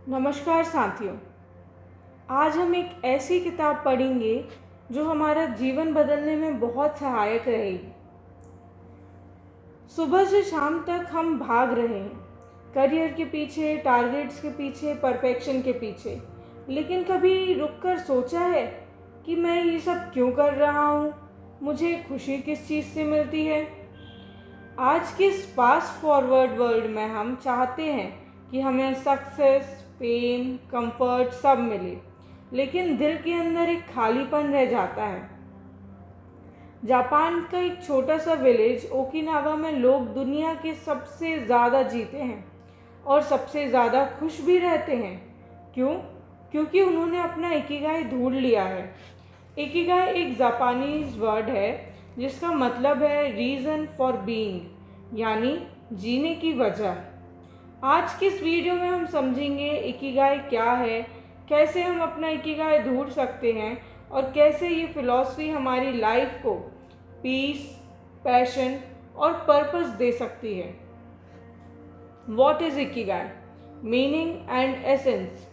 नमस्कार साथियों। आज हम एक ऐसी किताब पढ़ेंगे जो हमारा जीवन बदलने में बहुत सहायक रहेगी। सुबह से शाम तक हम भाग रहे हैं, करियर के पीछे, टारगेट्स के पीछे, परफेक्शन के पीछे। लेकिन कभी रुककर सोचा है कि मैं ये सब क्यों कर रहा हूँ? मुझे खुशी किस चीज़ से मिलती है? आज के इस फास्ट फॉरवर्ड वर्ल्ड में हम चाहते हैं कि हमें सक्सेस, फेम, कंफर्ट सब मिले, लेकिन दिल के अंदर एक खालीपन रह जाता है। जापान का एक छोटा सा विलेज ओकिनावा में लोग दुनिया के सबसे ज़्यादा जीते हैं और सबसे ज़्यादा खुश भी रहते हैं। क्यों? क्योंकि उन्होंने अपना इकिगाई ढूंढ लिया है। इकिगाई एक जापानीज वर्ड है जिसका मतलब है रीज़न फॉर बीइंग, यानी जीने की वजह। आज के इस वीडियो में हम समझेंगे इकिगाई क्या है, कैसे हम अपना इकिगाई ढूंढ सकते हैं और कैसे ये फिलॉसफी हमारी लाइफ को पीस, पैशन और पर्पस दे सकती है। What is Ikigai? Meaning and essence.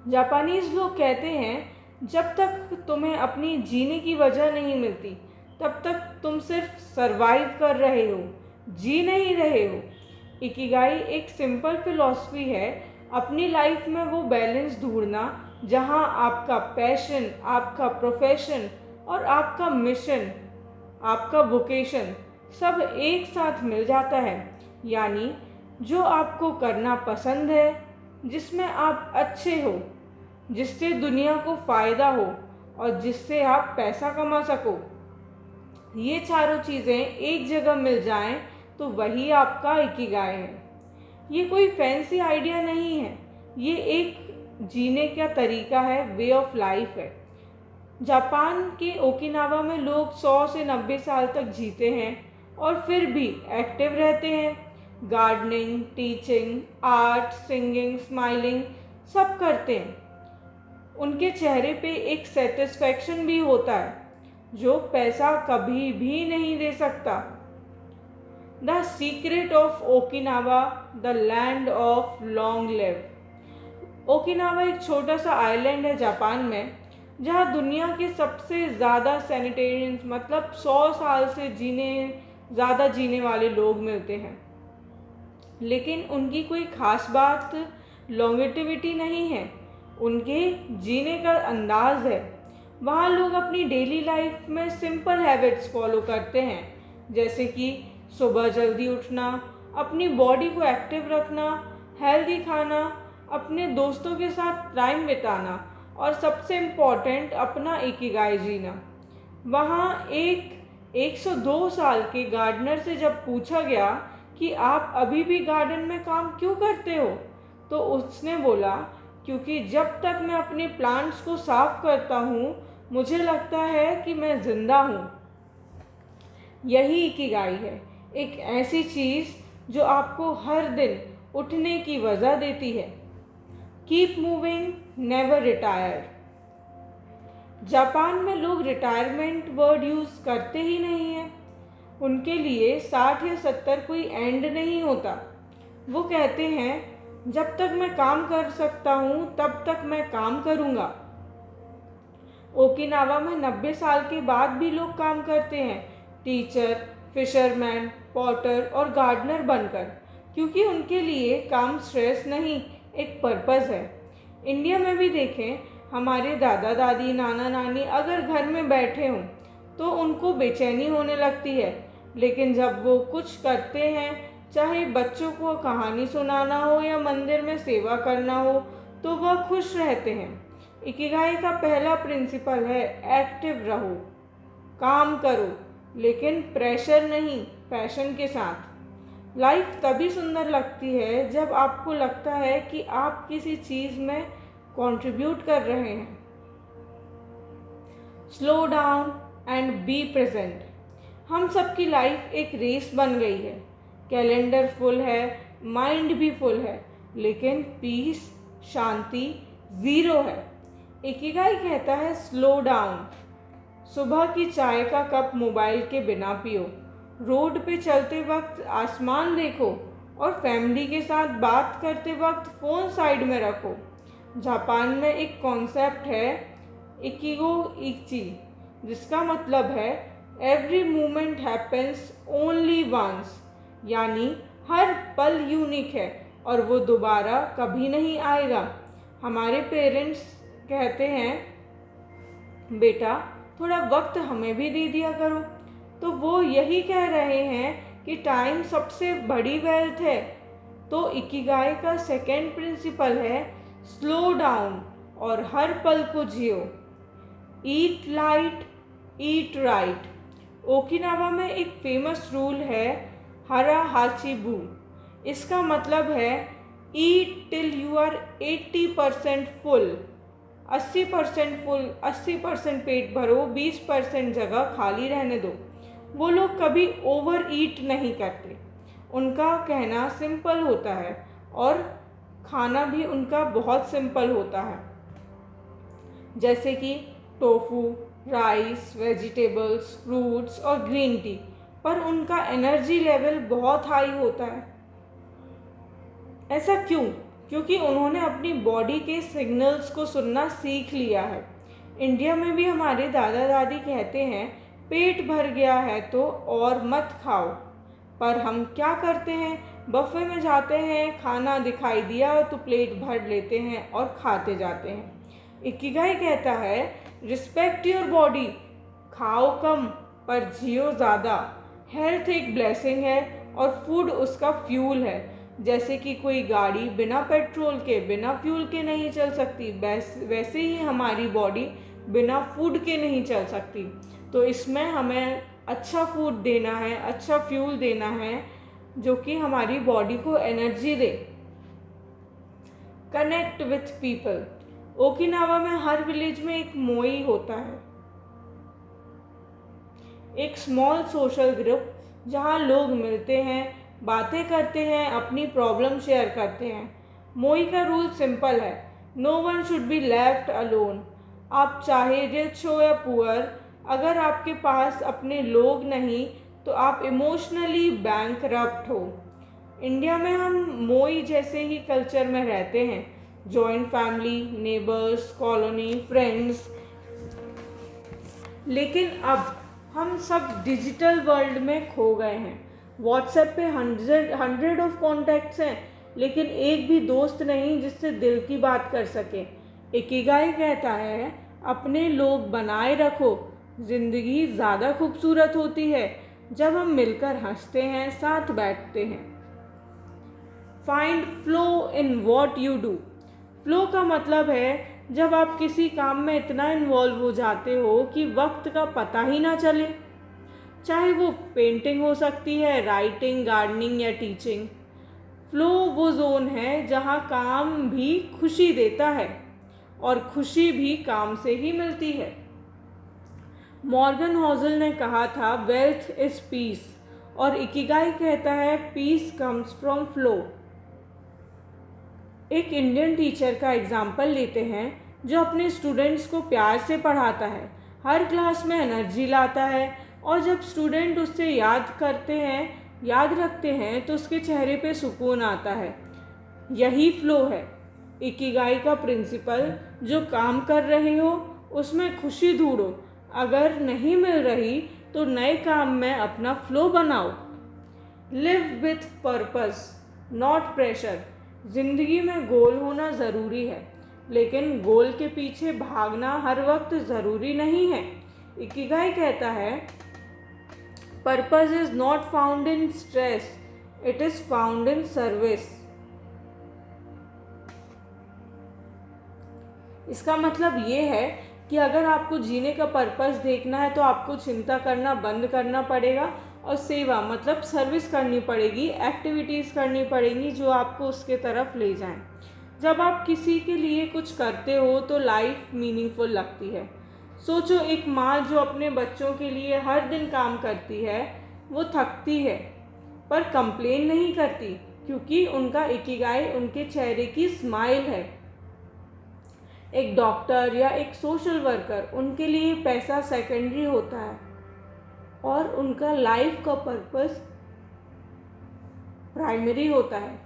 Japanese लोग कहते हैं जब तक तुम्हें अपनी जीने की वजह नहीं मिलती तब तक तुम सिर्फ सरवाइव कर रहे हो, जी नहीं रहे हो। इकिगाई एक सिंपल फिलॉसफी है, अपनी लाइफ में वो बैलेंस ढूंढना जहाँ आपका पैशन, आपका प्रोफेशन और आपका मिशन, आपका वोकेशन सब एक साथ मिल जाता है। यानी जो आपको करना पसंद है, जिसमें आप अच्छे हो, जिससे दुनिया को फ़ायदा हो और जिससे आप पैसा कमा सको, ये चारों चीज़ें एक जगह मिल जाएं तो वही आपका इकिगाई है। ये कोई फैंसी आइडिया नहीं है, ये एक जीने का तरीका है, वे ऑफ लाइफ है। जापान के ओकिनावा में लोग 100 से 90 साल तक जीते हैं और फिर भी एक्टिव रहते हैं। Gardening, teaching, art, singing, smiling सब करते हैं। उनके चेहरे पे एक सेटिस्फैक्शन भी होता है जो पैसा कभी भी नहीं दे सकता। The secret of Okinawa, the land of long live. Okinawa एक छोटा सा आइलैंड है जापान में, जहाँ दुनिया के सबसे ज़्यादा सैनिटेरियंस, मतलब 100 साल से ज़्यादा जीने वाले लोग मिलते हैं। लेकिन उनकी कोई ख़ास बात लॉन्गेटिविटी नहीं है, उनके जीने का अंदाज है। वहाँ लोग अपनी डेली लाइफ में सिंपल हैबिट्स फॉलो करते हैं, जैसे कि सुबह जल्दी उठना, अपनी बॉडी को एक्टिव रखना, हेल्दी खाना, अपने दोस्तों के साथ टाइम बिताना और सबसे इम्पॉर्टेंट अपना इकिगाई जीना। वहाँ एक 102 साल के गार्डनर से जब पूछा गया कि आप अभी भी गार्डन में काम क्यों करते हो, तो उसने बोला, क्योंकि जब तक मैं अपने प्लांट्स को साफ करता हूँ मुझे लगता है कि मैं जिंदा हूँ। यही इकिगाई है, एक ऐसी चीज़ जो आपको हर दिन उठने की वजह देती है। Keep moving, never retire. Japan में लोग रिटायरमेंट वर्ड यूज़ करते ही नहीं हैं। उनके लिए 60 या 70 कोई एंड नहीं होता। वो कहते हैं जब तक मैं काम कर सकता हूँ तब तक मैं काम करूँगा। ओकिनावा में 90 साल के बाद भी लोग काम करते हैं, टीचर, फिशरमैन, पॉटर और गार्डनर बनकर, क्योंकि उनके लिए काम स्ट्रेस नहीं, एक पर्पस है। इंडिया में भी देखें, हमारे दादा दादी, नाना नानी अगर घर में बैठे हों तो उनको बेचैनी होने लगती है, लेकिन जब वो कुछ करते हैं, चाहे बच्चों को कहानी सुनाना हो या मंदिर में सेवा करना हो, तो वह खुश रहते हैं। इकिगाई का पहला प्रिंसिपल है एक्टिव रहो, काम करो, लेकिन प्रेशर नहीं, पैशन के साथ। लाइफ तभी सुंदर लगती है जब आपको लगता है कि आप किसी चीज़ में कंट्रीब्यूट कर रहे हैं। Slow down and be present. हम सबकी लाइफ एक रेस बन गई है, कैलेंडर फुल है, माइंड भी फुल है, लेकिन पीस, शांति ज़ीरो है। इकिगाई कहता है स्लो डाउन। सुबह की चाय का कप मोबाइल के बिना पियो, रोड पे चलते वक्त आसमान देखो, और फैमिली के साथ बात करते वक्त फ़ोन साइड में रखो। जापान में एक कॉन्सेप्ट है इकिगो इची, जिसका मतलब है every moment happens only once, यानी हर पल यूनिक है और वो दोबारा कभी नहीं आएगा। हमारे पेरेंट्स कहते हैं बेटा थोड़ा वक्त हमें भी दे दिया करो, तो वो यही कह रहे हैं कि टाइम सबसे बड़ी वेल्थ है। तो इकिगाई का सेकंड प्रिंसिपल है स्लो डाउन और हर पल को जियो। Eat light eat right. Okinawa में एक फेमस रूल है हरा हाचिबू। इसका मतलब है eat till you are 80% full. 80% full, 80% पेट भरो, 20% जगह खाली रहने दो। वो लोग कभी ओवर ईट नहीं करते। उनका कहना सिंपल होता है और खाना भी उनका बहुत सिंपल होता है, जैसे कि टोफू, राइस, वेजिटेबल्स, फ्रूट्स और ग्रीन टी। पर उनका एनर्जी लेवल बहुत हाई होता है। ऐसा क्यों? क्योंकि उन्होंने अपनी बॉडी के सिग्नल्स को सुनना सीख लिया है। इंडिया में भी हमारे दादा दादी कहते हैं पेट भर गया है तो और मत खाओ, पर हम क्या करते हैं, बफे में जाते हैं, खाना दिखाई दिया तो प्लेट भर लेते हैं और खाते जाते हैं। इकिगाई कहता है रिस्पेक्ट योर बॉडी, खाओ कम पर जियो ज़्यादा। हेल्थ एक ब्लेसिंग है और फूड उसका फ्यूल है। जैसे कि कोई गाड़ी बिना पेट्रोल के, बिना फ्यूल के नहीं चल सकती, वैसे ही हमारी बॉडी बिना फूड के नहीं चल सकती। तो इसमें हमें अच्छा फूड देना है, अच्छा फ्यूल देना है जो कि हमारी बॉडी को energy they. Connect with people. Okinawa में हर विलेज में एक मोई होता है, एक स्मॉल सोशल ग्रुप जहाँ लोग मिलते हैं, बातें करते हैं, अपनी प्रॉब्लम शेयर करते हैं। मोई का रूल सिंपल है, no one should be left alone. आप चाहे रिच हो या पुअर, अगर आपके पास अपने लोग नहीं तो आप इमोशनली बैंकरप्ट हो। इंडिया में हम मोई जैसे ही कल्चर में रहते हैं, joint family, neighbours, colony, friends. लेकिन अब हम सब डिजिटल वर्ल्ड में खो गए हैं। व्हाट्सएप पे हंड्रेड ऑफ कॉन्टैक्ट्स हैं, लेकिन एक भी दोस्त नहीं जिससे दिल की बात कर सके। इकिगाई कहता है अपने लोग बनाए रखो, ज़िंदगी ज़्यादा खूबसूरत होती है जब हम मिलकर हंसते हैं, साथ बैठते हैं। Find flow in what you do. Flow का मतलब है जब आप किसी काम में इतना इन्वॉल्व हो जाते हो कि वक्त का पता ही ना चले। चाहे वो पेंटिंग हो सकती है, राइटिंग, गार्डनिंग या टीचिंग। फ्लो वो जोन है जहाँ काम भी खुशी देता है और खुशी भी काम से ही मिलती है। मॉर्गन हॉजल ने कहा था वेल्थ इज पीस, और इकिगाई कहता है पीस कम्स फ्रॉम फ्लो। एक इंडियन टीचर का एग्जाम्पल लेते हैं जो अपने स्टूडेंट्स को प्यार से पढ़ाता है, हर क्लास में एनर्जी लाता है, और जब स्टूडेंट उससे याद रखते हैं तो उसके चेहरे पे सुकून आता है। यही फ्लो है इकिगाई का प्रिंसिपल। जो काम कर रहे हो उसमें खुशी ढूंढो, अगर नहीं मिल रही तो नए काम में अपना फ्लो बनाओ। Live with purpose not pressure. ज़िंदगी में गोल होना ज़रूरी है, लेकिन गोल के पीछे भागना हर वक्त ज़रूरी नहीं है। इकिगाई कहता है purpose is not found in stress, it is found in service. इसका मतलब ये है कि अगर आपको जीने का पर्पस देखना है तो आपको चिंता करना बंद करना पड़ेगा और सेवा मतलब सर्विस करनी पड़ेगी, एक्टिविटीज़ करनी पड़ेंगी जो आपको उसके तरफ ले जाएं। जब आप किसी के लिए कुछ करते हो तो लाइफ मीनिंगफुल लगती है। सोचो एक माँ जो अपने बच्चों के लिए हर दिन काम करती है, वो थकती है पर कंप्लेन नहीं करती, क्योंकि उनका इकिगाई उनके चेहरे की स्माइल है। एक डॉक्टर या एक सोशल वर्कर, उनके लिए पैसा सेकेंडरी होता है और उनका लाइफ का पर्पस प्राइमरी होता है।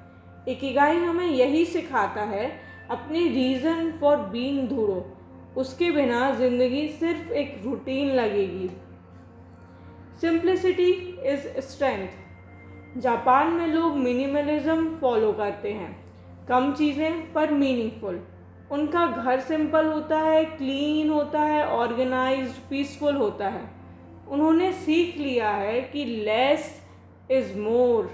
इकिगाई हमें यही सिखाता है, अपनी रीज़न फॉर बीइंग ढूंढो, उसके बिना ज़िंदगी सिर्फ एक रूटीन लगेगी। Simplicity is strength. जापान में लोग मिनिमलिज्म फॉलो करते हैं, कम चीज़ें पर मीनिंगफुल। उनका घर सिंपल होता है, क्लीन होता है, ऑर्गेनाइज्ड, पीसफुल होता है। उन्होंने सीख लिया है कि लेस इज़ मोर।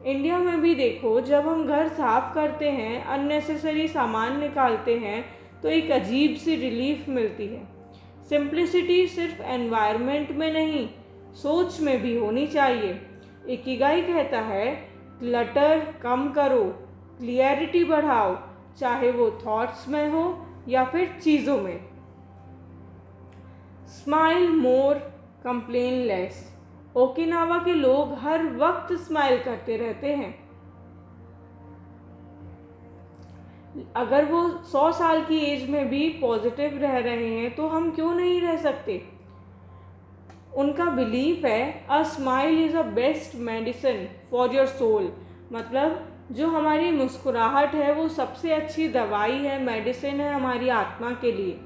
इंडिया में भी देखो, जब हम घर साफ करते हैं, अननेसेसरी सामान निकालते हैं, तो एक अजीब सी रिलीफ मिलती है। सिंप्लिसिटी सिर्फ एनवायरनमेंट में नहीं, सोच में भी होनी चाहिए। इकिगाई कहता है, क्लटर कम करो, क्लियरिटी बढ़ाओ, चाहे वो थॉट्स में हो या फिर चीज़ों में। स्माइल मोर, कंप्लेन लेस। ओकिनावा के लोग हर वक्त स्माइल करते रहते हैं। अगर वो 100 साल की एज में भी पॉजिटिव रह रहे हैं तो हम क्यों नहीं रह सकते। उनका बिलीफ है, a smile is a best medicine for your soul. मतलब जो हमारी मुस्कुराहट है वो सबसे अच्छी दवाई है, मेडिसिन है हमारी आत्मा के लिए।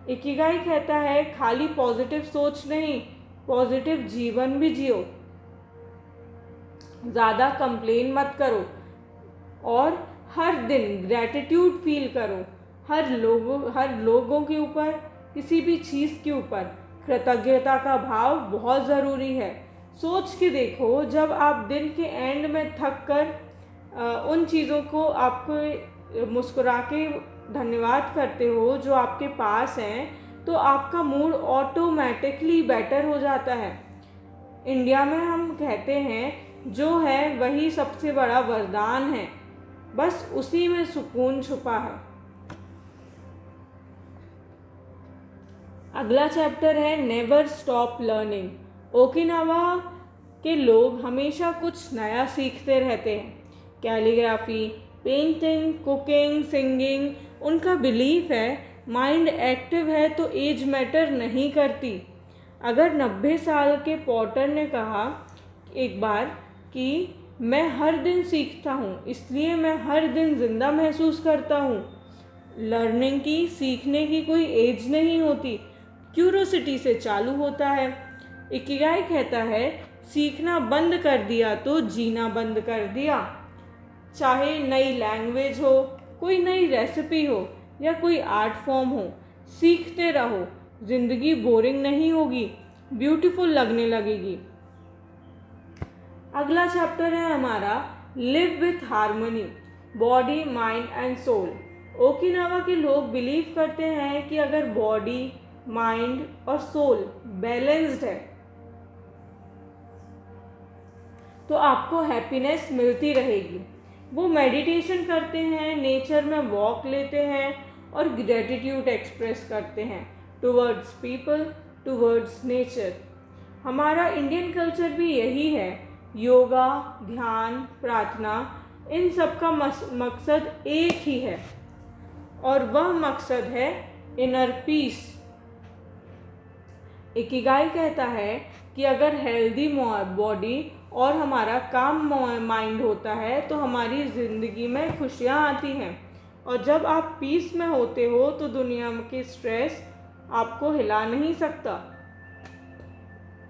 इकिगाई कहता है, खाली पॉजिटिव सोच नहीं, पॉजिटिव जीवन भी जियो। ज़्यादा कंप्लेन मत करो और हर दिन ग्रैटिट्यूड फील करो। हर लोगों के ऊपर, किसी भी चीज़ के ऊपर कृतज्ञता का भाव बहुत ज़रूरी है। सोच के देखो, जब आप दिन के एंड में थक कर उन चीज़ों को आपको मुस्कुरा के धन्यवाद करते हो जो आपके पास हैं, तो आपका मूड ऑटोमेटिकली बेटर हो जाता है। इंडिया में हम कहते हैं, जो है वही सबसे बड़ा वरदान है, बस उसी में सुकून छुपा है। अगला चैप्टर है नेवर स्टॉप लर्निंग। ओकिनावा के लोग हमेशा कुछ नया सीखते रहते हैं। Calligraphy, painting, cooking, singing. उनका बिलीफ है, माइंड एक्टिव है तो एज मैटर नहीं करती। अगर 90 साल के पॉटर ने कहा एक बार कि मैं हर दिन सीखता हूँ, इसलिए मैं हर दिन ज़िंदा महसूस करता हूँ। लर्निंग की, सीखने की कोई एज नहीं होती, क्यूरोसिटी से चालू होता है। इकिगाई कहता है, सीखना बंद कर दिया तो जीना बंद कर दिया। चाहे नई लैंग्वेज हो, कोई नई रेसिपी हो या कोई आर्ट फॉर्म हो, सीखते रहो। ज़िंदगी बोरिंग नहीं होगी, ब्यूटीफुल लगने लगेगी। अगला चैप्टर है हमारा live with harmony, body, mind and soul. Okinawa के लोग बिलीव करते हैं कि अगर बॉडी, माइंड और सोल बैलेंस्ड है तो आपको हैप्पीनेस मिलती रहेगी। वो मेडिटेशन करते हैं, नेचर में वॉक लेते हैं और ग्रेटिट्यूड एक्सप्रेस करते हैं टुवर्ड्स पीपल, टुवर्ड्स नेचर। हमारा इंडियन कल्चर भी यही है। योगा, ध्यान, प्रार्थना, इन सब का मकसद एक ही है और वह मकसद है इनर पीस। इकिगाई कहता है कि अगर हेल्दी बॉडी और हमारा काम माइंड होता है तो हमारी ज़िंदगी में खुशियाँ आती हैं। और जब आप पीस में होते हो तो दुनिया के स्ट्रेस आपको हिला नहीं सकता।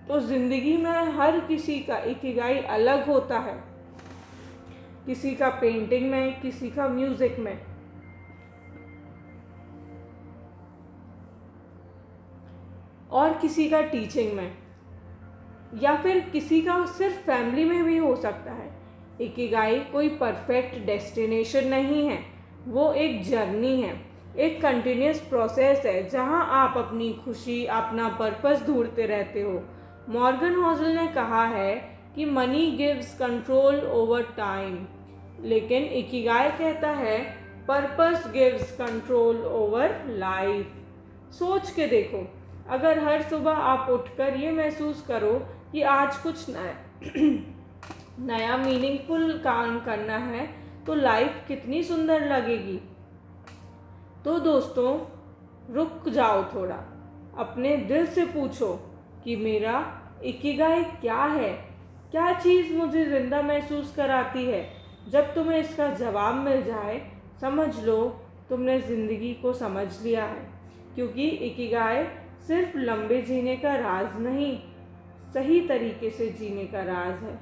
तो ज़िंदगी में हर किसी का इकिगाई अलग होता है, किसी का पेंटिंग में, किसी का म्यूज़िक में। और किसी का टीचिंग में, या फिर किसी का सिर्फ फैमिली में भी हो सकता है। इकिगाई कोई परफेक्ट डेस्टिनेशन नहीं है, वो एक जर्नी है, एक कंटिन्यूस प्रोसेस है जहां आप अपनी खुशी, अपना पर्पस ढूंढते रहते हो। मॉर्गन हॉसल ने कहा है कि money gives control over time, लेकिन इकिगाई कहता है purpose gives control over life. सोच के देखो, अगर हर सुबह आप उठकर ये महसूस करो कि आज कुछ नया मीनिंगफुल काम करना है, तो लाइफ कितनी सुंदर लगेगी। तो दोस्तों, रुक जाओ थोड़ा, अपने दिल से पूछो कि मेरा इकिगाई क्या है। क्या चीज़ मुझे ज़िंदा महसूस कराती है? जब तुम्हें इसका जवाब मिल जाए, समझ लो तुमने ज़िंदगी को समझ लिया है। क्योंकि इकिगाई सिर्फ लंबे जीने का राज नहीं, सही तरीके से जीने का राज है।